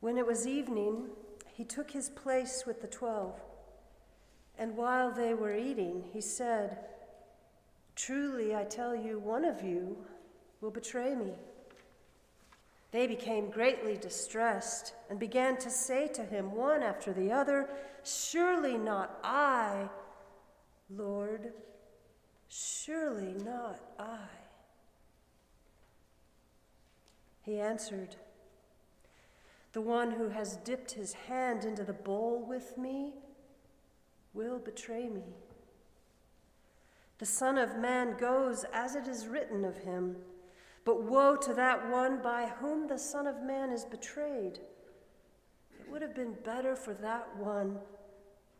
When it was evening, he took his place with the 12, and while they were eating, he said, "Truly, I tell you, one of you will betray me." They became greatly distressed and began to say to him one after the other, "Surely not I, Lord, surely not I." He answered, "The one who has dipped his hand into the bowl with me will betray me. The Son of Man goes as it is written of him, but woe to that one by whom the Son of Man is betrayed. It would have been better for that one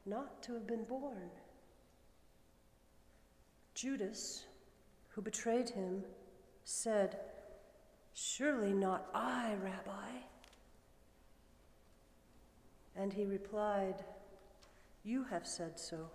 not to have been born." Judas, who betrayed him, said, "Surely not I, Rabbi." And he replied, "You have said so."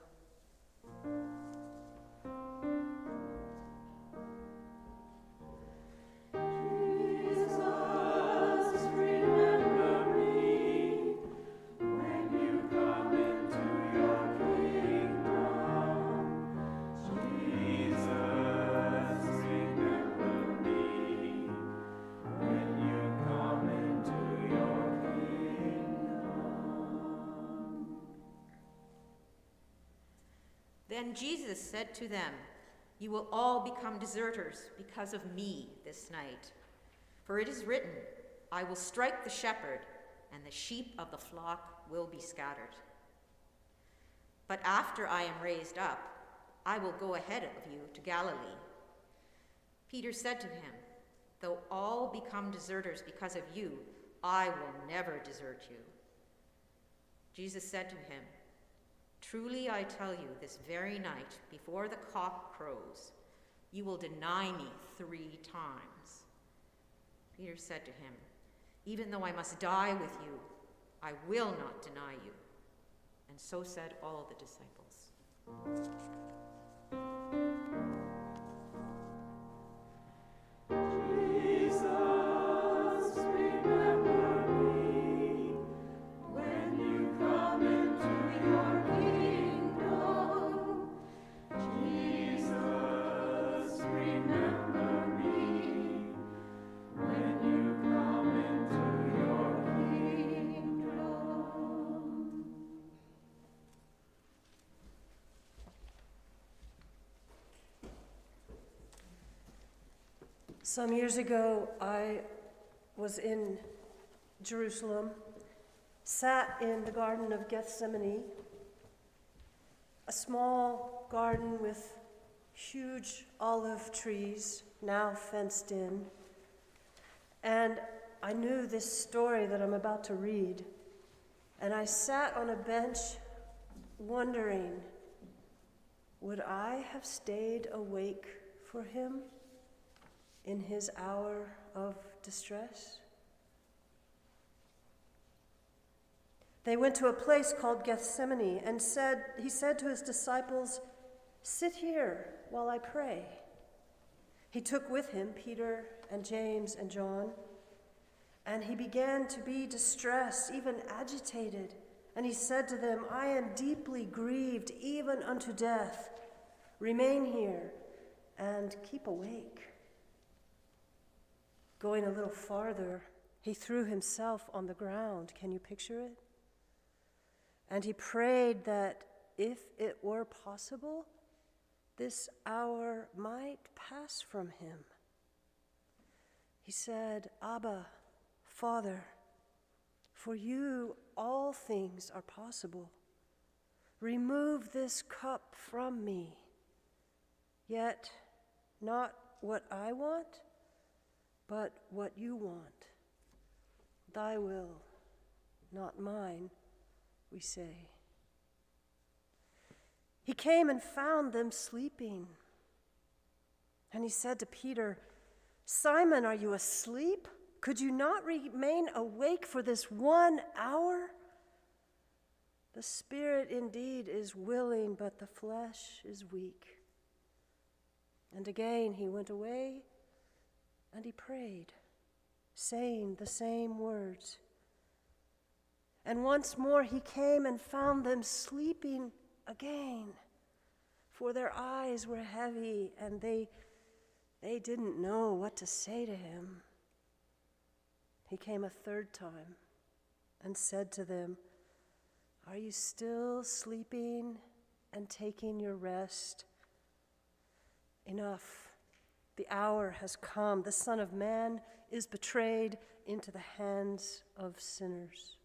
Then Jesus said to them, "You will all become deserters because of me this night. For it is written, I will strike the shepherd, and the sheep of the flock will be scattered. But after I am raised up, I will go ahead of you to Galilee." Peter said to him, "Though all become deserters because of you, I will never desert you." Jesus said to him, "Truly I tell you, this very night, before the cock crows, you will deny me 3 times. Peter said to him, "Even though I must die with you, I will not deny you." And so said all the disciples. Some years ago, I was in Jerusalem, sat in the Garden of Gethsemane, a small garden with huge olive trees, now fenced in. And I knew this story that I'm about to read. And I sat on a bench wondering, would I have stayed awake for him in his hour of distress? They went to a place called Gethsemane, and he said to his disciples, "Sit here while I pray." He took with him Peter and James and John, and he began to be distressed, even agitated. And he said to them, "I am deeply grieved, even unto death. Remain here and keep awake." Going a little farther, he threw himself on the ground. Can you picture it? And he prayed that if it were possible, this hour might pass from him. He said, "Abba, Father, for you all things are possible. Remove this cup from me. Yet not what I want, but what you want. Thy will, not mine, we say." He came and found them sleeping. And he said to Peter, "Simon, are you asleep? Could you not remain awake for this 1 hour? The spirit indeed is willing, but the flesh is weak." And again he went away and he prayed, saying the same words. And once more he came and found them sleeping again, for their eyes were heavy, and they didn't know what to say to him. He came a third time and said to them, "Are you still sleeping and taking your rest? Enough. The hour has come. The Son of Man is betrayed into the hands of sinners."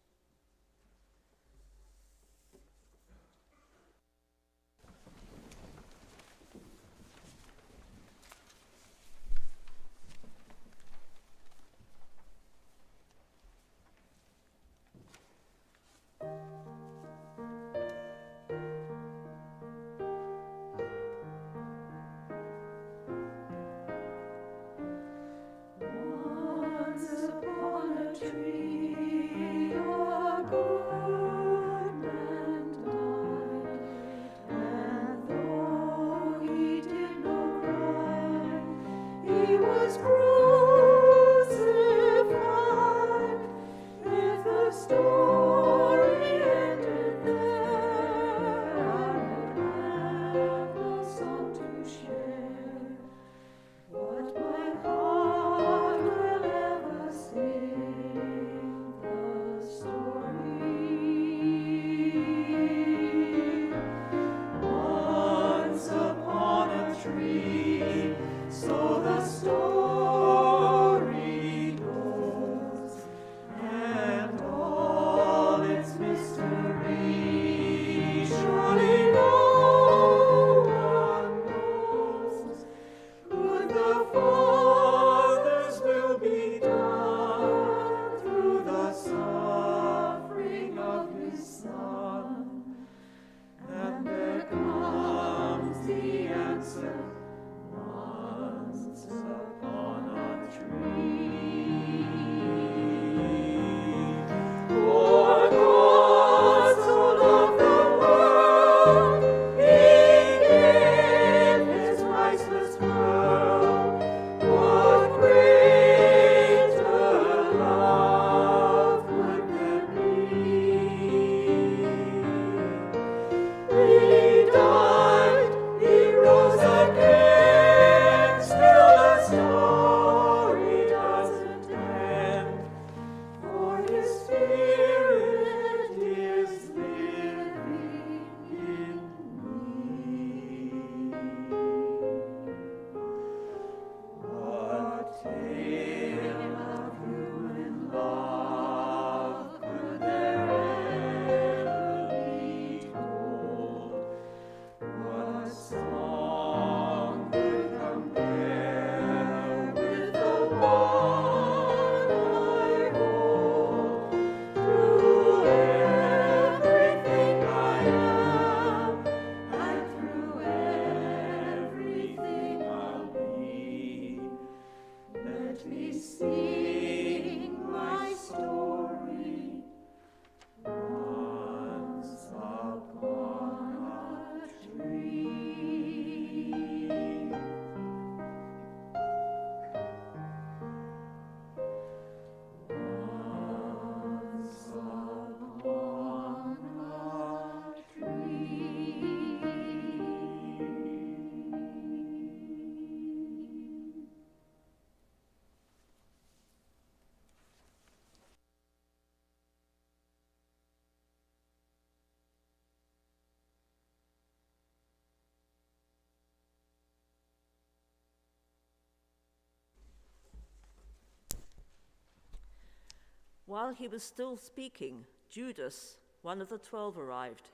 While he was still speaking, Judas, one of the 12, arrived.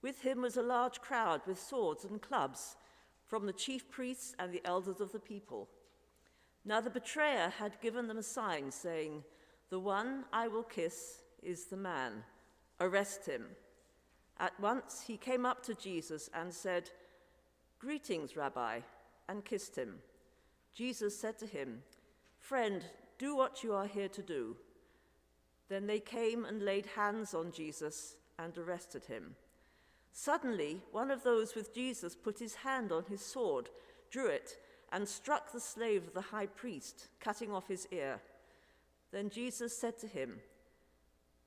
With him was a large crowd with swords and clubs from the chief priests and the elders of the people. Now the betrayer had given them a sign, saying, "The one I will kiss is the man. Arrest him." At once he came up to Jesus and said, "Greetings, Rabbi," and kissed him. Jesus said to him, "Friend, do what you are here to do." Then they came and laid hands on Jesus and arrested him. Suddenly, one of those with Jesus put his hand on his sword, drew it, and struck the slave of the high priest, cutting off his ear. Then Jesus said to him,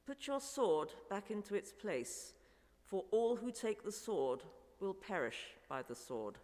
Put your sword back into its place, for all who take the sword will perish by the sword.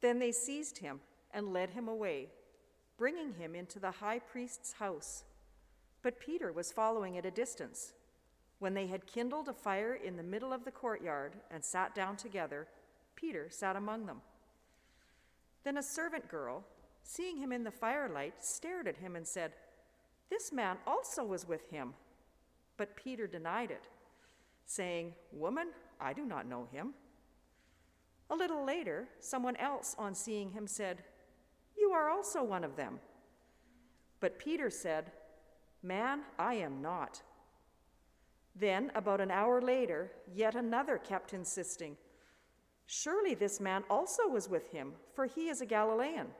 Then they seized him and led him away, bringing him into the high priest's house. But Peter was following at a distance. When they had kindled a fire in the middle of the courtyard and sat down together, Peter sat among them. Then a servant girl, seeing him in the firelight, stared at him and said, "This man also was with him." But Peter denied it, saying, "Woman, I do not know him." A little later, someone else, on seeing him, said, "You are also one of them." But Peter said, "Man, I am not." Then, about an hour later, yet another kept insisting, "Surely this man also was with him, for he is a Galilean."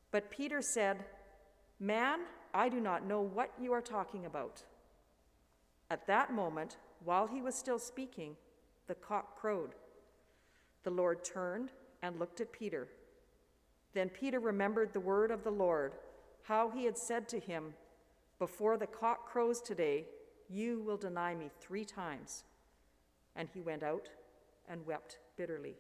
But Peter said, "Man, I do not know what you are talking about." At that moment, while he was still speaking, the cock crowed. The Lord turned and looked at Peter. Then Peter remembered the word of the Lord, how he had said to him, "Before the cock crows today, you will deny me 3 times." And he went out and wept bitterly.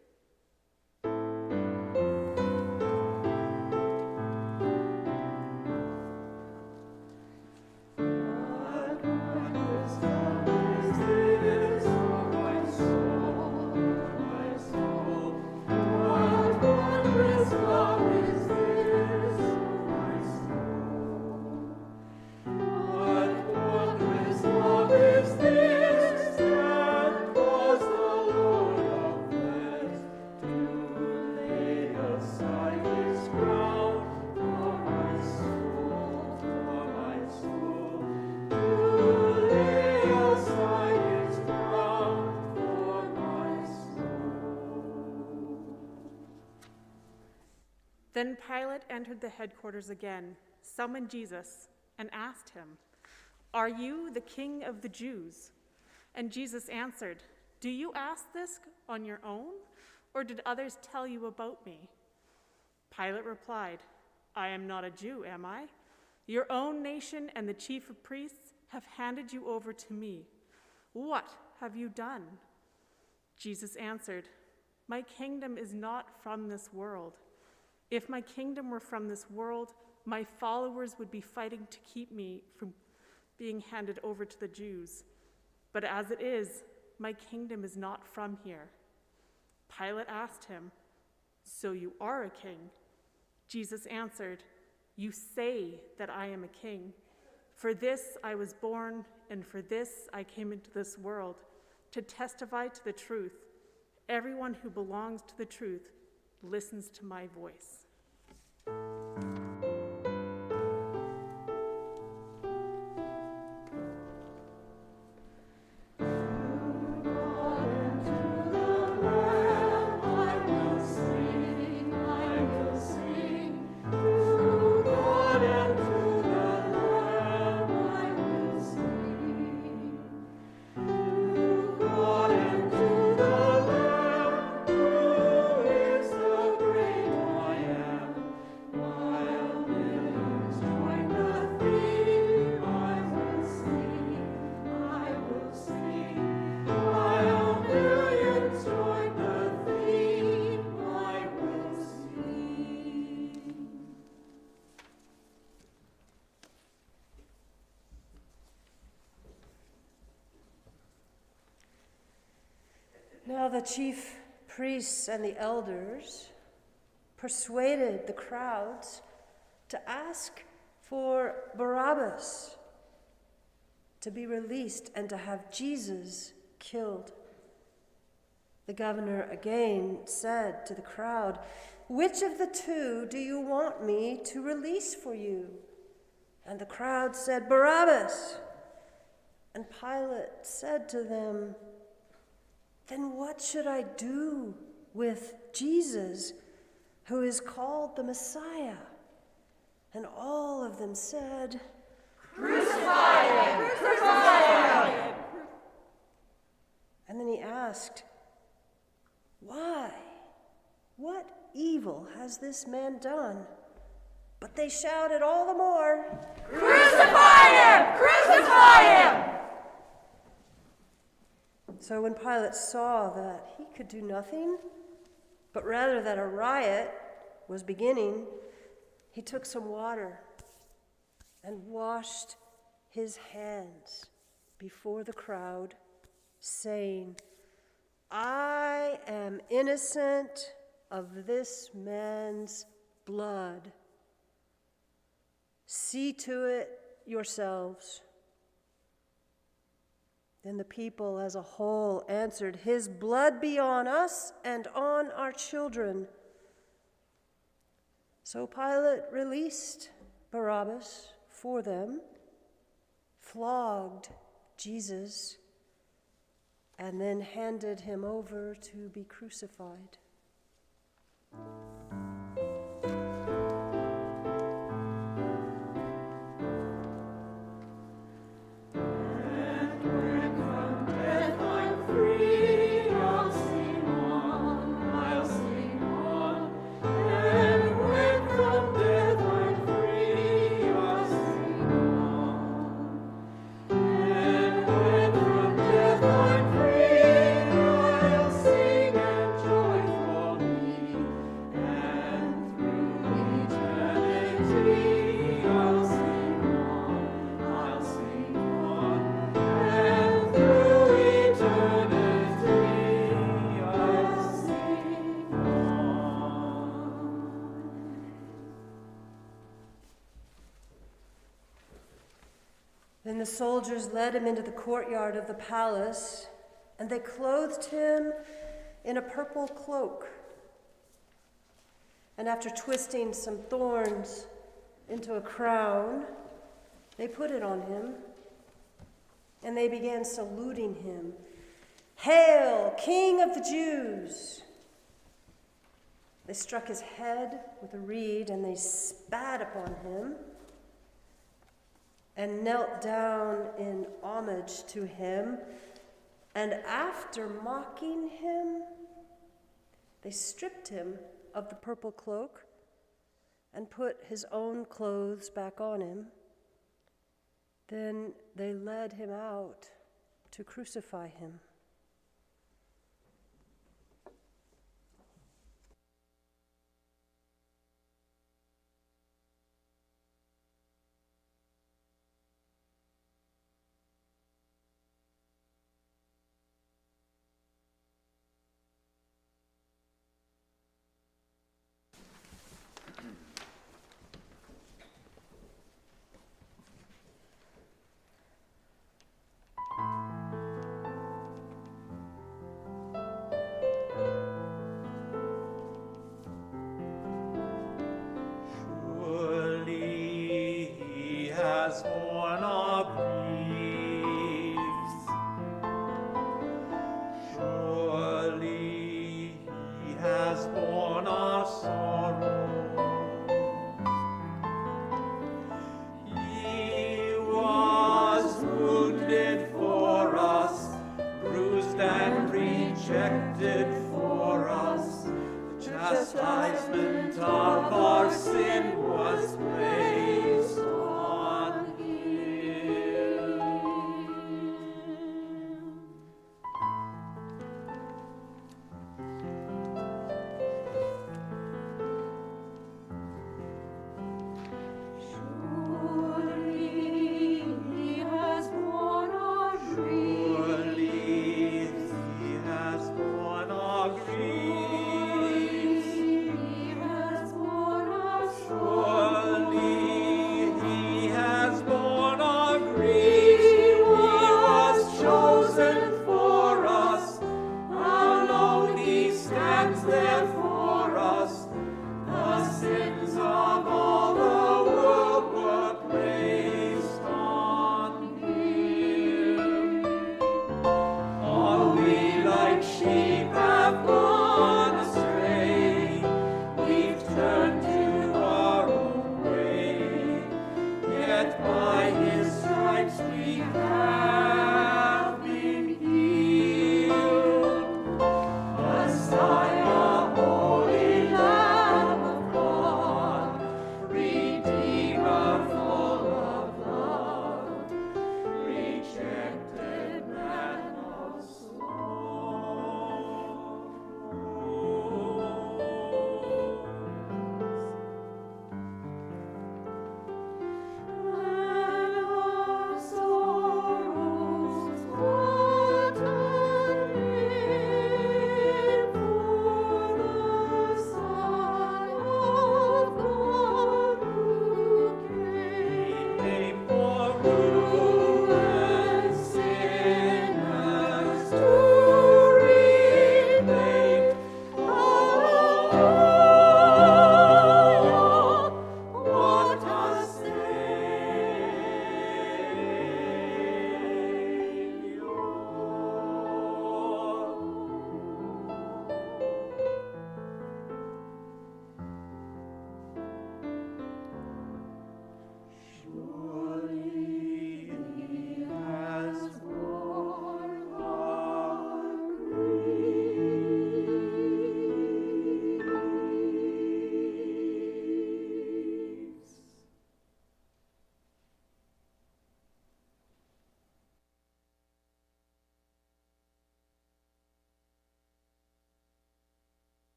Then Pilate entered the headquarters again, summoned Jesus, and asked him, "Are you the king of the Jews?" And Jesus answered, "Do you ask this on your own, or did others tell you about me?" Pilate replied, "I am not a Jew, am I? Your own nation and the chief of priests have handed you over to me. What have you done?" Jesus answered, "My kingdom is not from this world. If my kingdom were from this world, my followers would be fighting to keep me from being handed over to the Jews. But as it is, my kingdom is not from here." Pilate asked him, "So you are a king?" Jesus answered, "You say that I am a king. For this I was born, and for this I came into this world, to testify to the truth. Everyone who belongs to the truth listens to my voice." I am. Now the chief priests and the elders persuaded the crowds to ask for Barabbas to be released and to have Jesus killed. The governor again said to the crowd, "Which of the two do you want me to release for you?" And the crowd said, "Barabbas." And Pilate said to them, "Then what should I do with Jesus, who is called the Messiah?" And all of them said, Crucify him! Crucify him! And then he asked, "Why? What evil has this man done?" But they shouted all the more, Crucify him! Crucify him! So when Pilate saw that he could do nothing, but rather that a riot was beginning, he took some water and washed his hands before the crowd, saying, "I am innocent of this man's blood. See to it yourselves." Then the people as a whole answered, "His blood be on us and on our children." So Pilate released Barabbas for them, flogged Jesus, and then handed him over to be crucified. Then the soldiers led him into the courtyard of the palace, and they clothed him in a purple cloak. And after twisting some thorns into a crown, they put it on him, and they began saluting him. "Hail, King of the Jews!" They struck his head with a reed, and they spat upon him and knelt down in homage to him. And after mocking him, they stripped him of the purple cloak and put his own clothes back on him. Then they led him out to crucify him. Has borne our griefs. Surely he has borne our sorrows. He was wounded for us, bruised and rejected for us. The chastisement of our sin was placed on him. Surely he has borne our griefs. Surely he has borne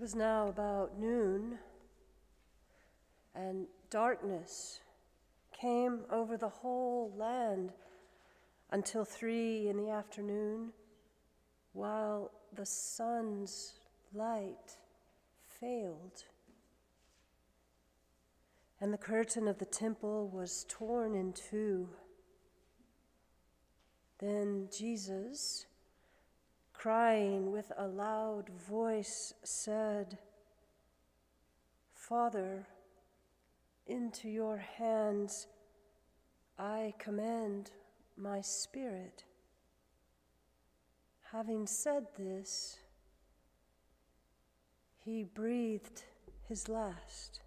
It was now about noon, and darkness came over the whole land until 3 p.m, while the sun's light failed. And the curtain of the temple was torn in two. Then Jesus, crying with a loud voice, said, "Father, into your hands I commend my spirit." Having said this, he breathed his last.